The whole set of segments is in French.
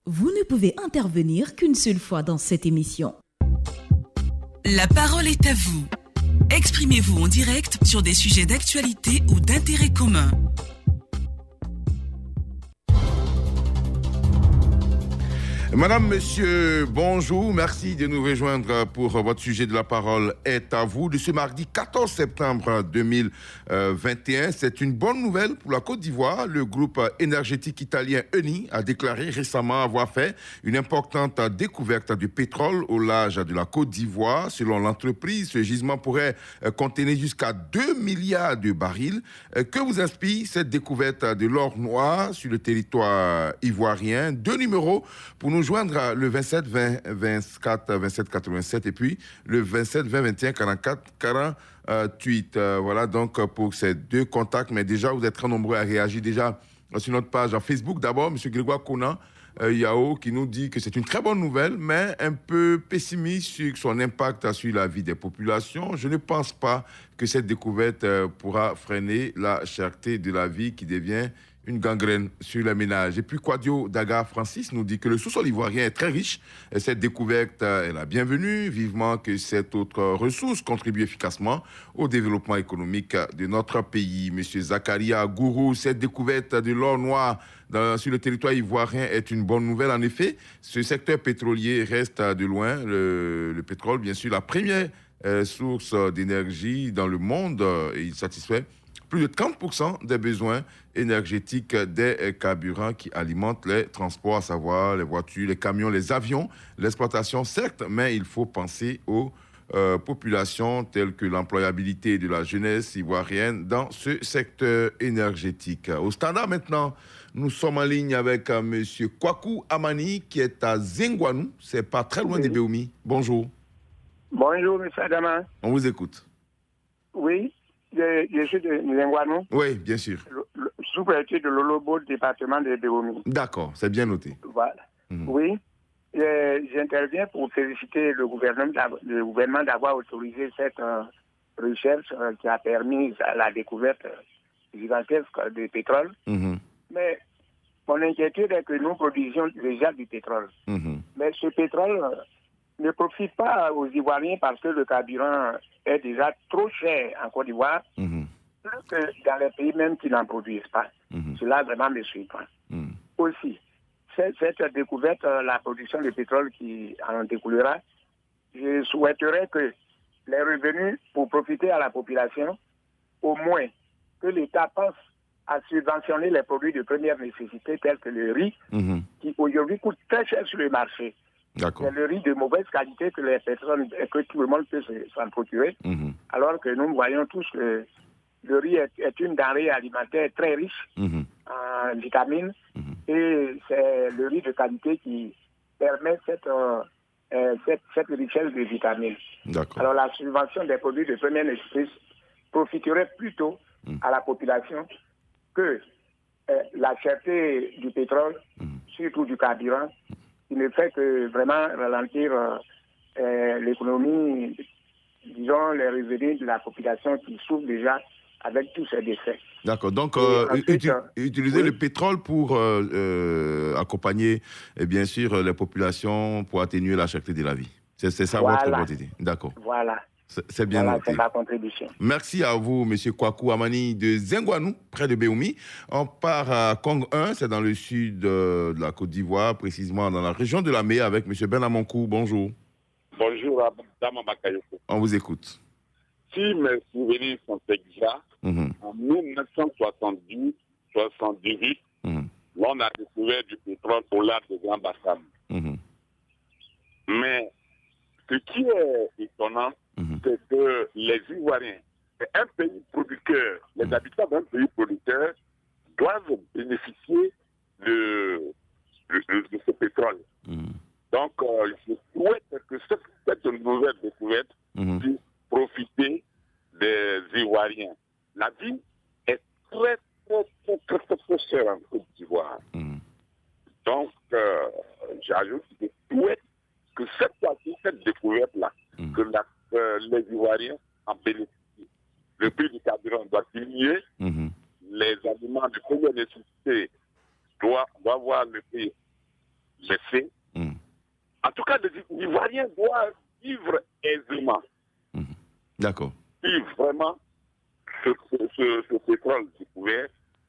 Vous ne pouvez intervenir qu'une seule fois dans cette émission. La parole est à vous. Exprimez-vous en direct sur des sujets d'actualité ou d'intérêt commun. Madame, monsieur, bonjour. Merci de nous rejoindre pour votre sujet de la parole est à vous de ce mardi 14 septembre 2021. C'est une bonne nouvelle pour la Côte d'Ivoire. Le groupe énergétique italien Eni a déclaré récemment avoir fait une importante découverte du pétrole au large de la Côte d'Ivoire. Selon l'entreprise, ce gisement pourrait contenir jusqu'à 2 milliards de barils. Que vous inspire cette découverte de l'or noir sur le territoire ivoirien? 2 numéros pour nous joindre le 27 20 24 27 87 et puis le 27 20 21 44 48. Voilà donc pour ces deux contacts. Mais déjà, vous êtes très nombreux à réagir déjà sur notre page Facebook. D'abord, M. Grégoire Conan Yao qui nous dit que c'est une très bonne nouvelle, mais un peu pessimiste sur son impact sur la vie des populations. Je ne pense pas que cette découverte pourra freiner la cherté de la vie qui devient une gangrène sur les ménages. Et puis Quadio Daga Francis nous dit que le sous-sol ivoirien est très riche. Et cette découverte est la bienvenue. Vivement que cette autre ressource contribue efficacement au développement économique de notre pays. Monsieur Zakaria Gourou, cette découverte de l'or noir sur le territoire ivoirien est une bonne nouvelle. En effet, ce secteur pétrolier reste de loin, le pétrole, bien sûr, la première source d'énergie dans le monde. Et il satisfait plus de 30% des besoins énergétiques des carburants qui alimentent les transports, à savoir les voitures, les camions, les avions, l'exploitation, certes, mais il faut penser aux populations telles que l'employabilité de la jeunesse ivoirienne dans ce secteur énergétique. Au standard maintenant, nous sommes en ligne avec M. Kwaku Amani qui est à Zengwanou, c'est pas très loin de Béoumi. Bonjour. Bonjour, M. Adama. On vous écoute. Oui. Je suis de Zengwanou. Oui, bien sûr. Sous-préfet de l'Olobo, département de Béoumi. D'accord, c'est bien noté. Voilà. Oui. J'interviens pour féliciter le gouvernement d'avoir autorisé cette recherche qui a permis la découverte gigantesque de pétrole. Mais mon inquiétude est que nous produisions déjà du pétrole. Mais ce pétrole ne profite pas aux Ivoiriens parce que le carburant est déjà trop cher en Côte d'Ivoire, plus que dans les pays même qui n'en produisent pas. Cela vraiment me surprend. Aussi, cette découverte, la production de pétrole qui en découlera, je souhaiterais que les revenus pour profiter à la population, au moins que l'État pense à subventionner les produits de première nécessité tels que le riz, qui aujourd'hui coûte très cher sur le marché. C'est le riz de mauvaise qualité que les personnes, que tout le monde peut s'en procurer, alors que nous voyons tous que le riz est une denrée alimentaire très riche en vitamines et c'est le riz de qualité qui permet cette richesse de vitamines. Alors la subvention des produits de première nécessité profiterait plutôt à la population que la cherté du pétrole, surtout du carburant, qui ne fait que vraiment ralentir l'économie, disons, les revenus de la population qui souffre déjà avec tous ces décès. D'accord, donc utiliser le pétrole pour accompagner, bien sûr, les populations pour atténuer la cherté de la vie. C'est ça votre volonté. D'accord. Voilà. C'est bien noté. C'est ma contribution. Merci à vous, M. Kwaku Amani de Zengwanou, près de Béoumi. On part à Kong 1, c'est dans le sud de la Côte d'Ivoire, précisément dans la région de la Mée, avec M. Benamonkou. Bonjour. Bonjour, Dama Bakayoko. On vous écoute. Si mes souvenirs sont exacts, en 1970-78, on a découvert du pétrole au large de Grand Bassam. Mais ce qui est étonnant, c'est que les Ivoiriens, c'est un pays producteur, les habitants d'un pays producteur doivent bénéficier de ce pétrole. Donc, je souhaite que cette nouvelle découverte puisse profiter des Ivoiriens. La vie est très, très chère en Côte d'Ivoire. Donc, j'ajoute que je souhaite que cette fois-ci, cette découverte-là, que les Ivoiriens en bénéficient. Le prix du carburant doit diminuer, les aliments de première nécessité doivent voir le prix laisser. En tout cas, les Ivoiriens doivent vivre aisément. D'accord. Vivre vraiment ce pétrole qui pouvait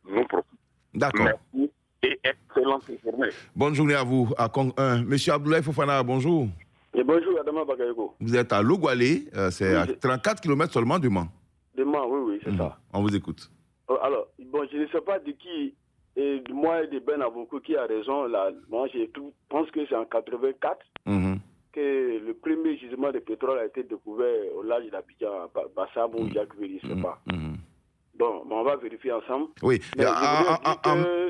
nous profiter. D'accord. Merci et excellente journée. Bonne journée à vous, à Cong 1. Monsieur Abdoulaye Fofana, bonjour. Et bonjour, Adama Bagayoko. Vous êtes à Logoualé, c'est à 34 km seulement de Mans. De Mans, oui, c'est ça. On vous écoute. Alors, bon, je ne sais pas de qui, et de moi et de Ben Avoukou qui a raison. Là, moi, je pense que c'est en 84 que le premier gisement de pétrole a été découvert au large d'Abidjan, Bassam ou Jacques Veri, je ne sais pas. Bon, on va vérifier ensemble. Oui,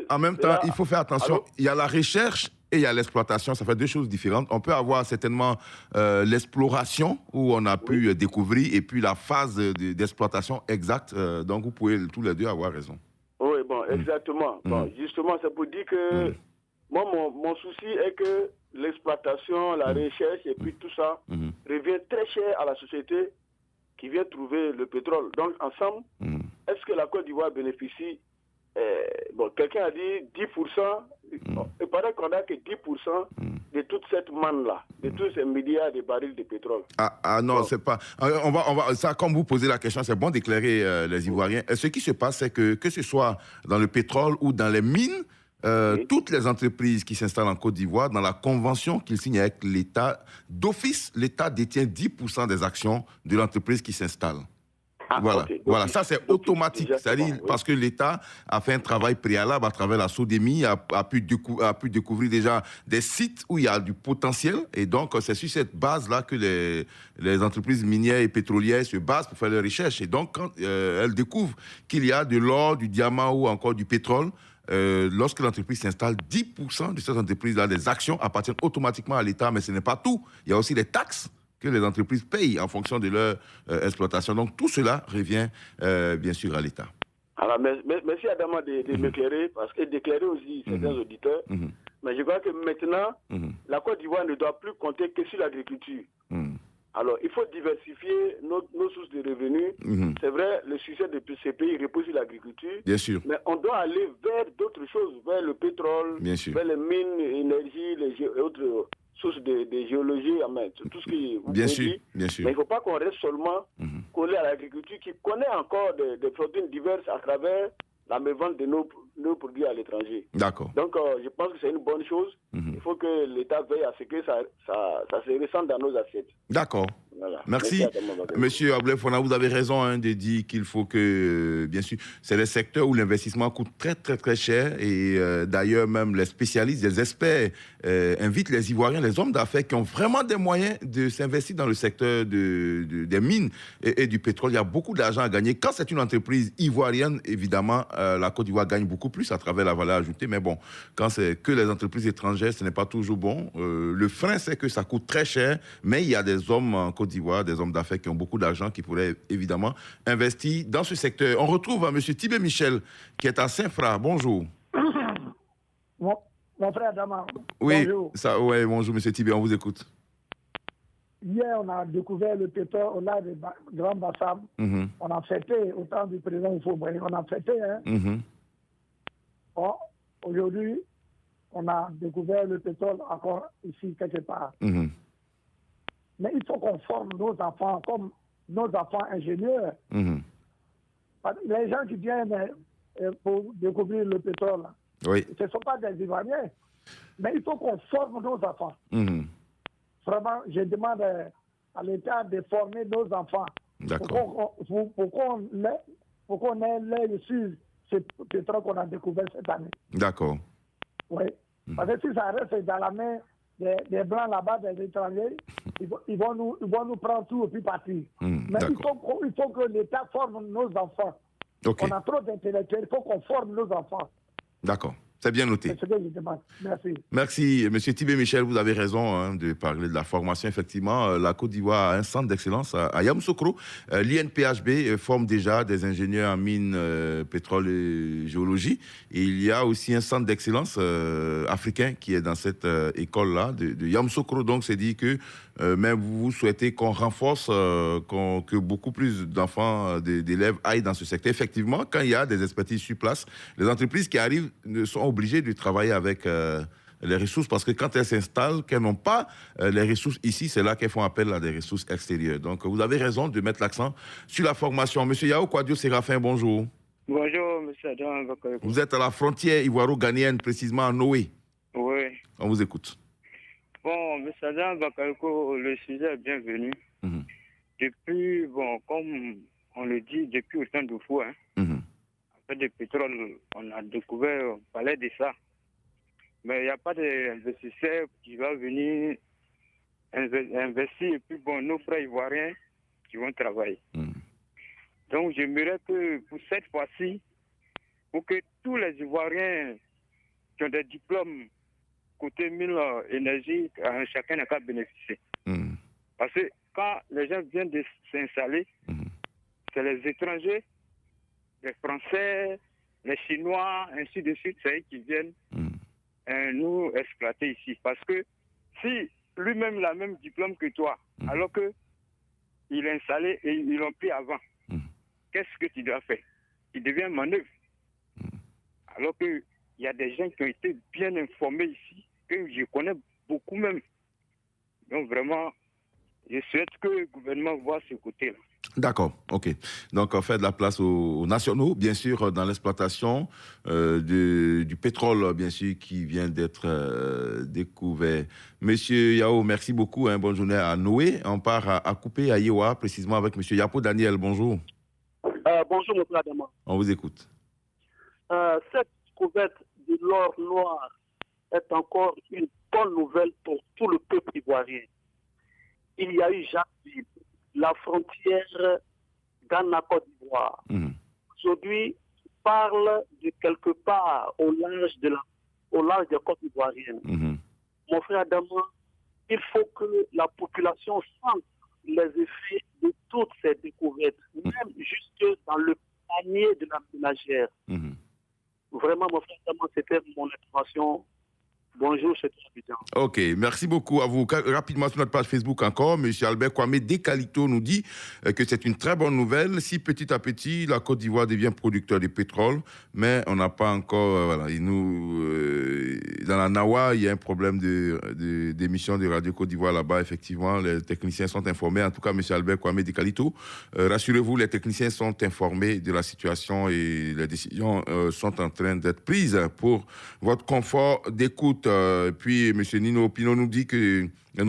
en même temps, il faut faire attention. Allô? Il y a la recherche et il y a l'exploitation. Ça fait deux choses différentes. On peut avoir certainement l'exploration où on a pu découvrir et puis la phase d'exploitation exacte. Donc, vous pouvez tous les deux avoir raison. Oui, bon, exactement. Bon, justement, c'est pour dire que moi, mon souci est que l'exploitation, la recherche et puis tout ça revient très cher à la société qui vient trouver le pétrole. Donc, ensemble, est-ce que la Côte d'Ivoire bénéficie bon, quelqu'un a dit 10%. Il paraît qu'on n'a que 10% de toute cette manne-là, de tous ces milliards de barils de pétrole. Ah non, c'est pas. On va, ça, comme vous posez la question, c'est bon d'éclairer les Ivoiriens. Ce qui se passe, c'est que ce soit dans le pétrole ou dans les mines, toutes les entreprises qui s'installent en Côte d'Ivoire, dans la convention qu'ils signent avec l'État, d'office, l'État détient 10% des actions de l'entreprise qui s'installe. Voilà, voilà, ça c'est automatique, c'est-à-dire parce que l'État a fait un travail préalable à travers la SODEMI, a pu découvrir déjà des sites où il y a du potentiel, et donc c'est sur cette base-là que les entreprises minières et pétrolières se basent pour faire leurs recherches. Et donc quand elles découvrent qu'il y a de l'or, du diamant ou encore du pétrole, lorsque l'entreprise s'installe, 10% de cette entreprise-là, les actions appartiennent automatiquement à l'État, mais ce n'est pas tout. Il y a aussi les taxes que les entreprises payent en fonction de leur exploitation. Donc tout cela revient bien sûr à l'État. Alors, merci Adama de m'éclairer, parce que d'éclairer aussi certains auditeurs. Mais je crois que maintenant, la Côte d'Ivoire ne doit plus compter que sur l'agriculture. Alors, il faut diversifier nos sources de revenus. C'est vrai, le succès de ces pays repose sur l'agriculture. Bien sûr. Mais on doit aller vers d'autres choses, vers le pétrole, vers les mines, l'énergie, les autres sources de géologie, tout ce qui vous bien dit. sûr. Mais il ne faut pas qu'on reste seulement collé à l'agriculture qui connaît encore des protéines diverses à travers la mévente de nos produits à l'étranger. D'accord. Donc, je pense que c'est une bonne chose. Il faut que l'État veille à ce que ça se ressente dans nos assiettes. D'accord. Voilà. Merci. Monsieur Abdoulaye Fofana, vous avez raison de dire qu'il faut que, bien sûr, c'est les secteurs où l'investissement coûte très, très, très cher. Et d'ailleurs, même les spécialistes, les experts invitent les Ivoiriens, les hommes d'affaires qui ont vraiment des moyens de s'investir dans le secteur des mines et du pétrole. Il y a beaucoup d'argent à gagner. Quand c'est une entreprise ivoirienne, évidemment, la Côte d'Ivoire gagne beaucoup plus à travers la valeur ajoutée. Mais bon, quand c'est que les entreprises étrangères, ce n'est pas toujours bon. Le frein, c'est que ça coûte très cher, mais il y a des hommes en Côte d'Ivoire, des hommes d'affaires qui ont beaucoup d'argent, qui pourraient évidemment investir dans ce secteur. On retrouve M. Tibé Michel, qui est à Saint-Fra. Bonjour. Mon frère Adama. Oui, bonjour. Ouais, bonjour M. Tibé, on vous écoute. Hier, on a découvert le pétrole au large de Grand Bassam. On a fêté, au temps du président Houphouët-Boigny, on a fêté. Bon, aujourd'hui, on a découvert le pétrole encore ici, quelque part. Mais il faut qu'on forme nos enfants comme nos enfants ingénieurs. Les gens qui viennent pour découvrir le pétrole, ce ne sont pas des Ivoiriens. Mais il faut qu'on forme nos enfants. Vraiment, je demande à l'État de former nos enfants. Pour qu'on ait l'œil sur ce pétrole qu'on a découvert cette année. D'accord. Oui. Parce que si ça reste dans la main des Blancs là-bas, des étrangers, ils vont nous prendre tout et puis partir. Mais il faut que l'État forme nos enfants. On a trop d'intellectuels, il faut qu'on forme nos enfants. D'accord. C'est bien noté. C'est ce que je demande. Merci. Merci. Monsieur Tibé Michel, vous avez raison de parler de la formation. Effectivement, la Côte d'Ivoire a un centre d'excellence à Yamoussoukro. L'INPHB forme déjà des ingénieurs en mines, pétrole et géologie. Et il y a aussi un centre d'excellence africain qui est dans cette école-là de Yamoussoukro. Donc, c'est dit que même vous souhaitez qu'on renforce, que beaucoup plus d'enfants, d'élèves aillent dans ce secteur. Effectivement, quand il y a des expertises sur place, les entreprises qui arrivent sont obligées de travailler avec les ressources, parce que quand elles s'installent, qu'elles n'ont pas les ressources ici, c'est là qu'elles font appel à des ressources extérieures. Donc, vous avez raison de mettre l'accent sur la formation. Monsieur Yao Kwadio Séraphin, bonjour. Bonjour, monsieur Adam Bakayoko. Vous êtes à la frontière ivoiro-ghanéenne, précisément à Noé. Oui. On vous écoute. Bon, monsieur Adam Bakayoko, le sujet est bienvenu. Depuis, bon, comme on le dit, depuis autant de fois, en fait, de pétrole, on a découvert, on parlait de ça. Mais il n'y a pas d'investisseur qui va venir investir. Et puis, bon, nos frères ivoiriens qui vont travailler. Donc, j'aimerais que pour cette fois-ci, pour que tous les Ivoiriens qui ont des diplômes côté mine énergie, chacun n'a qu'à bénéficier. Parce que quand les gens viennent de s'installer, c'est les étrangers, les Français, les Chinois, ainsi de suite, c'est eux qui viennent nous exploiter ici. Parce que si lui-même a le même diplôme que toi, alors qu'il est installé et ils l'ont pris avant, qu'est-ce que tu dois faire? Tu deviens manœuvre. Alors qu'il y a des gens qui ont été bien informés ici, que je connais beaucoup même. Donc vraiment, je souhaite que le gouvernement voit ce côté-là. D'accord, ok. Donc, on fait de la place aux nationaux, bien sûr, dans l'exploitation du pétrole, bien sûr, qui vient d'être découvert. Monsieur Yao, merci beaucoup. Bonne journée à Noé. On part à Coupé, à Yewa, précisément avec monsieur Yapo Daniel. Bonjour. Bonjour, monsieur Adama. On vous écoute. Cette découverte de l'or noir est encore une bonne nouvelle pour tout le peuple ivoirien. Il y a eu Jacques Ville, la frontière Ghana-Côte d'Ivoire. Aujourd'hui, parle de quelque part au large des côtes ivoiriennes. Mon frère Adama, il faut que la population sente les effets de toutes ces découvertes, même jusque dans le panier de la ménagère. Vraiment, mon frère Adama, c'était mon information. Bonjour, c'est Abidjan. Ok, merci beaucoup à vous. Rapidement sur notre page Facebook encore, M. Albert Kwame Descalito nous dit que c'est une très bonne nouvelle. Si petit à petit, la Côte d'Ivoire devient producteur de pétrole, mais on n'a pas encore... voilà, dans la Nawa, il y a un problème d'émission de Radio Côte d'Ivoire là-bas. Effectivement, les techniciens sont informés. En tout cas, M. Albert Kwame Descalito, rassurez-vous, les techniciens sont informés de la situation et les décisions sont en train d'être prises pour votre confort d'écoute. Puis M. Nino Pino nous dit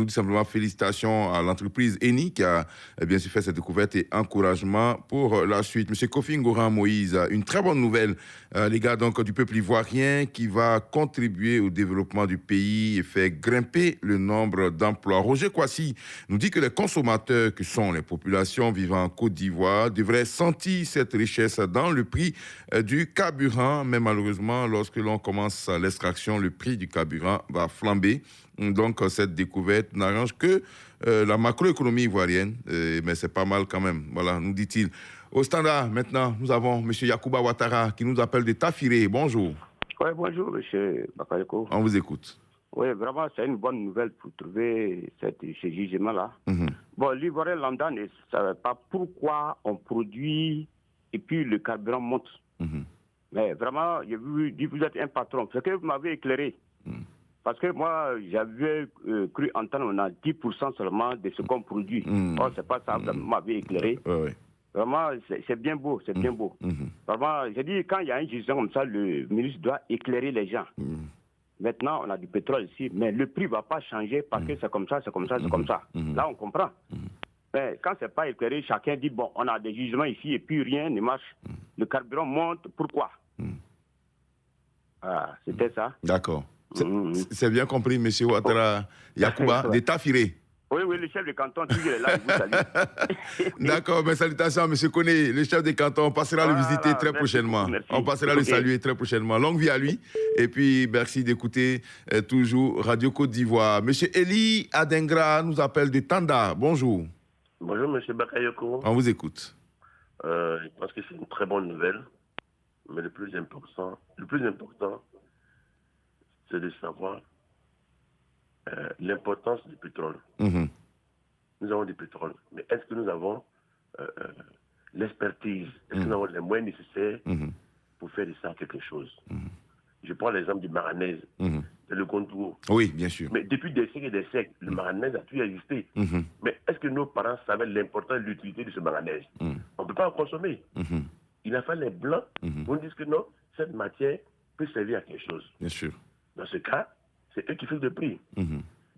simplement félicitations à l'entreprise Eni qui a bien sûr fait cette découverte et encouragement pour la suite. M. Kofi Ngoran Moïse, une très bonne nouvelle, les gars donc du peuple ivoirien qui va contribuer au développement du pays et faire grimper le nombre d'emplois. Roger Kwasi nous dit que les consommateurs que sont les populations vivant en Côte d'Ivoire devraient sentir cette richesse dans le prix du carburant, mais malheureusement lorsque l'on commence l'extraction, le prix du carburant va flamber. Donc, cette découverte n'arrange que la macroéconomie ivoirienne, mais c'est pas mal quand même. Voilà, nous dit-il. Au standard, maintenant, nous avons M. Yacouba Ouattara qui nous appelle de Tafiré. Bonjour. Oui, bonjour, M. Bakayoko. On vous écoute. Oui, vraiment, c'est une bonne nouvelle pour trouver ce jugement-là. Bon, l'Ivoirien lambda ne savait pas pourquoi on produit et puis le carburant monte. Mais vraiment, vous êtes un patron. C'est que vous m'avez éclairé. Parce que moi, j'avais cru entendre on a 10% seulement de ce qu'on produit. Oh, c'est pas ça, vous m'avez éclairé. Vraiment, c'est bien beau, c'est bien beau. Vraiment, j'ai dit, quand il y a un jugement comme ça, le ministre doit éclairer les gens. Maintenant, on a du pétrole ici, mais le prix ne va pas changer parce que c'est comme ça, c'est comme ça, c'est comme ça. Là, on comprend. Mais quand c'est pas éclairé, chacun dit, bon, on a des jugements ici et puis rien ne marche. Le carburant monte, pourquoi? Ah, c'était ça. D'accord. C'est bien compris, M. Ouattara Yacouba, de Tafiré. Oui, le chef de canton, toujours est là, il vous salue. D'accord, mes salutations à M. Koné, le chef de canton. On passera le visiter très prochainement. On passera le saluer très prochainement. Longue vie à lui. Et puis, merci d'écouter toujours Radio Côte d'Ivoire. M. Eli Adengra nous appelle de Tanda. Bonjour. Bonjour, M. Bakayoko. On vous écoute. Je pense que c'est une très bonne nouvelle. Mais le plus important, c'est de savoir l'importance du pétrole. Nous avons du pétrole, mais est-ce que nous avons l'expertise, est-ce que nous avons les moyens nécessaires pour faire de ça quelque chose? Je prends l'exemple du Maranèse. c'est le contour. Oui, bien sûr. Mais depuis des siècles et des siècles, le manganèse a toujours existé. Mais est-ce que nos parents savaient l'importance et l'utilité de ce manganèse? On ne peut pas en consommer. Il a fallu les Blancs pour nous dire que non, cette matière peut servir à quelque chose. Bien sûr. Dans ce cas, c'est eux qui fixent le prix.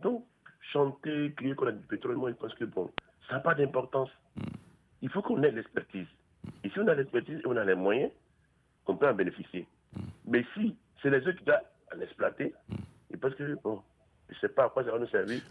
Donc, chanter, crier qu'on a du pétrole, moi, je pense que bon, ça n'a pas d'importance. Il faut qu'on ait l'expertise. Et si on a l'expertise et on a les moyens, on peut en bénéficier. Mais si c'est les autres qui doivent en exploiter, je pense que, bon, je ne sais pas à quoi ça va nous servir.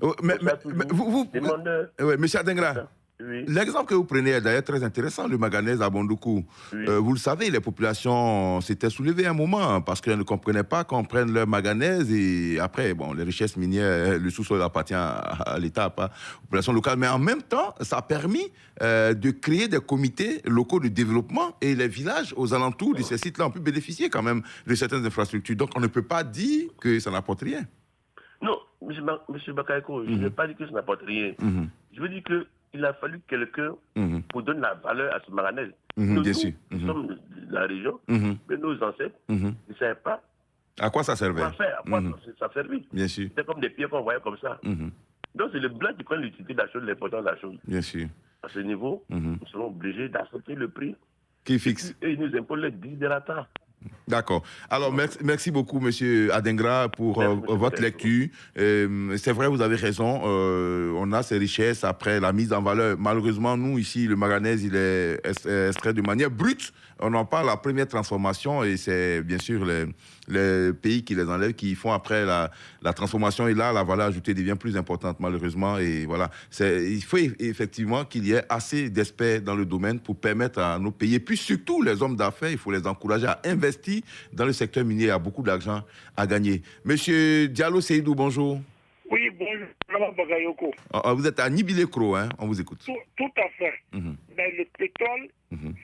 Monsieur Adengra, oui. L'exemple que vous prenez est d'ailleurs très intéressant, le manganèse à Bondoukou. Oui. Vous le savez, les populations s'étaient soulevées un moment parce qu'elles ne comprenaient pas qu'on prenne leur manganèse et après, bon, les richesses minières, le sous-sol appartient à l'État, pas aux populations locales. Mais en même temps, ça a permis de créer des comités locaux de développement et les villages aux alentours de ces sites-là ont pu bénéficier quand même de certaines infrastructures. Donc, on ne peut pas dire que ça n'apporte rien. Non, M. Bakayoko, je ne veux pas dire que ça n'apporte rien. Je veux dire que il a fallu quelqu'un pour donner la valeur à ce manganèse. Nous sommes de la région, mais nos ancêtres ne savaient pas à quoi ça servait. À quoi ça servait. Bien sûr. C'était comme des pierres qu'on voyait comme ça. Donc c'est le blanc qui prend l'utilité de la chose, l'importance de la chose. Bien sûr. À ce niveau, nous serons obligés d'accepter le prix qui fixe. Et ils nous imposent les desiderata. D'accord. Alors, merci beaucoup, Monsieur Adengra, pour votre lecture. C'est vrai, vous avez raison. On a ces richesses après la mise en valeur. Malheureusement, nous, ici, le manganèse, il est extrait de manière brute. On en parle, la première transformation, et c'est bien sûr les pays qui les enlèvent, qui font après la transformation. Et là, la valeur ajoutée devient plus importante, malheureusement. Et voilà. Il faut effectivement qu'il y ait assez d'experts dans le domaine pour permettre à nos pays, et puis surtout les hommes d'affaires, il faut les encourager à investir dans le secteur minier. Il y a beaucoup d'argent à gagner. Monsieur Diallo Seydou, bonjour. Oui, bonjour, Mme Bagayoko. Vous êtes à Nibilé-Kro, hein? On vous écoute. Tout à fait. Mais le pétrole,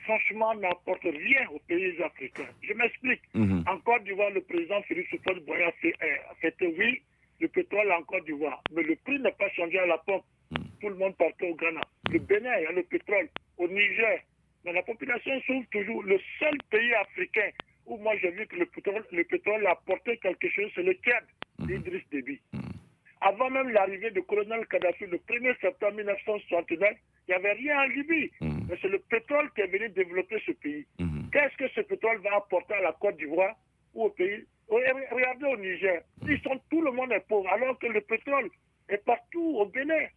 franchement, n'apporte rien aux pays africains. Je m'explique. En Côte d'Ivoire, le président Félix Houphouët-Boigny a fait oui, le pétrole en Côte d'Ivoire. Mais le prix n'a pas changé à la pompe. Tout le monde partait au Ghana. Le Bénin, il y a le pétrole. Au Niger. Mais la population souffre toujours. Le seul pays africain où moi j'ai vu que le pétrole a apporté quelque chose, c'est le Tchad, d'Idriss Déby. Avant même l'arrivée du colonel Kadhafi, le 1er septembre 1969, il n'y avait rien en Libye. Mais c'est le pétrole qui est venu développer ce pays. Qu'est-ce que ce pétrole va apporter à la Côte d'Ivoire ou au pays? Regardez au Niger. Tout le monde est pauvre, alors que le pétrole est partout au Bénin.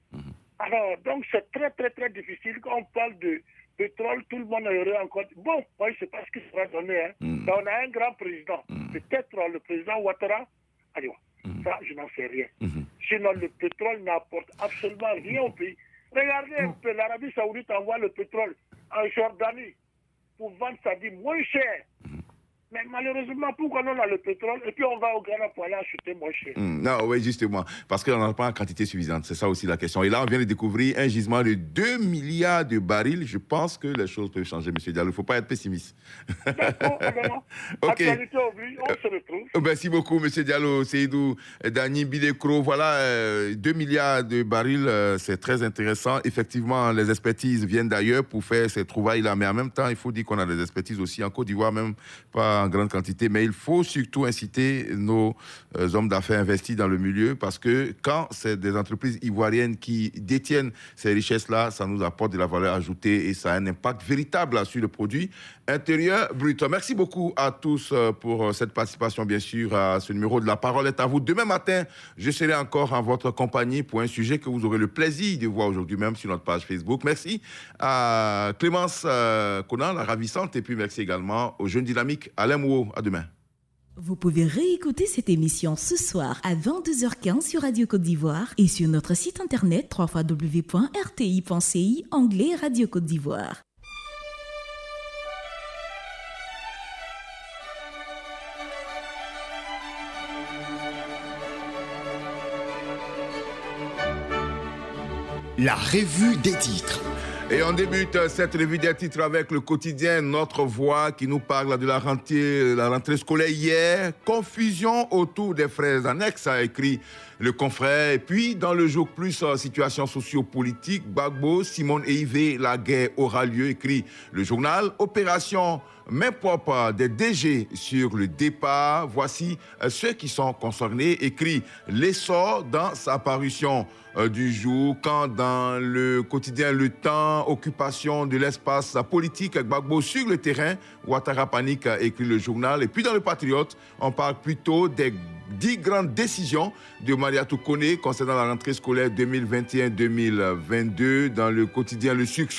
Alors, donc c'est très, très, très difficile. Quand on parle de pétrole, tout le monde aurait encore... Bon, moi, je ne sais pas ce que ça va donner. Hein. Mais on a un grand président. Peut-être le président Ouattara. Allez, ça, je n'en sais rien. Sinon, le pétrole n'apporte absolument rien au pays. Regardez un peu, l'Arabie Saoudite envoie le pétrole en Jordanie pour vendre ça dit moins cher. Mais malheureusement, pourquoi on a le pétrole et puis on va au Ghana pour aller acheter moins cher? Non, oui, justement, parce qu'on n'en a pas en quantité suffisante. C'est ça aussi la question. Et là, on vient de découvrir un gisement de 2 milliards de barils. Je pense que les choses peuvent changer, M. Diallo. Il ne faut pas être pessimiste. OK. Actualité oblige, on se retrouve. Merci beaucoup, M. Diallo, Seydou, Dani Bilekro. Voilà, 2 milliards de barils, c'est très intéressant. Effectivement, les expertises viennent d'ailleurs pour faire ces trouvailles-là. Mais en même temps, il faut dire qu'on a des expertises aussi en Côte d'Ivoire, même pas en grande quantité, mais il faut surtout inciter nos hommes d'affaires investis dans le milieu parce que quand c'est des entreprises ivoiriennes qui détiennent ces richesses-là, ça nous apporte de la valeur ajoutée et ça a un impact véritable sur le produit intérieur brut. Merci beaucoup à tous pour cette participation, bien sûr, à ce numéro de La Parole est à vous. Demain matin, je serai encore en votre compagnie pour un sujet que vous aurez le plaisir de voir aujourd'hui même sur notre page Facebook. Merci à Clémence Conan, la ravissante, et puis merci également aux jeunes dynamiques. Alain Mouo, à demain. Vous pouvez réécouter cette émission ce soir à 22h15 sur Radio Côte d'Ivoire et sur notre site internet www.rti.ci, onglet Radio Côte d'Ivoire. La revue des titres. Et on débute cette revue des titres avec le quotidien Notre Voix qui nous parle de la rentrée scolaire hier. Confusion autour des frères annexes, a écrit le confrère. Et puis, dans le jour plus, situation sociopolitique, Gbagbo, Simone et Yvé, la guerre aura lieu, écrit le journal. Opération main propre des DG sur le départ. Voici ceux qui sont concernés, écrit l'essor dans sa parution du jour, quand dans le quotidien Le Temps, occupation de l'espace politique Gbagbo sur le terrain, Ouattara panique, écrit le journal. Et puis dans le Patriote, on parle plutôt des 10 grandes décisions de Mariatou Koné concernant la rentrée scolaire 2021-2022. Dans le quotidien Le Sucre,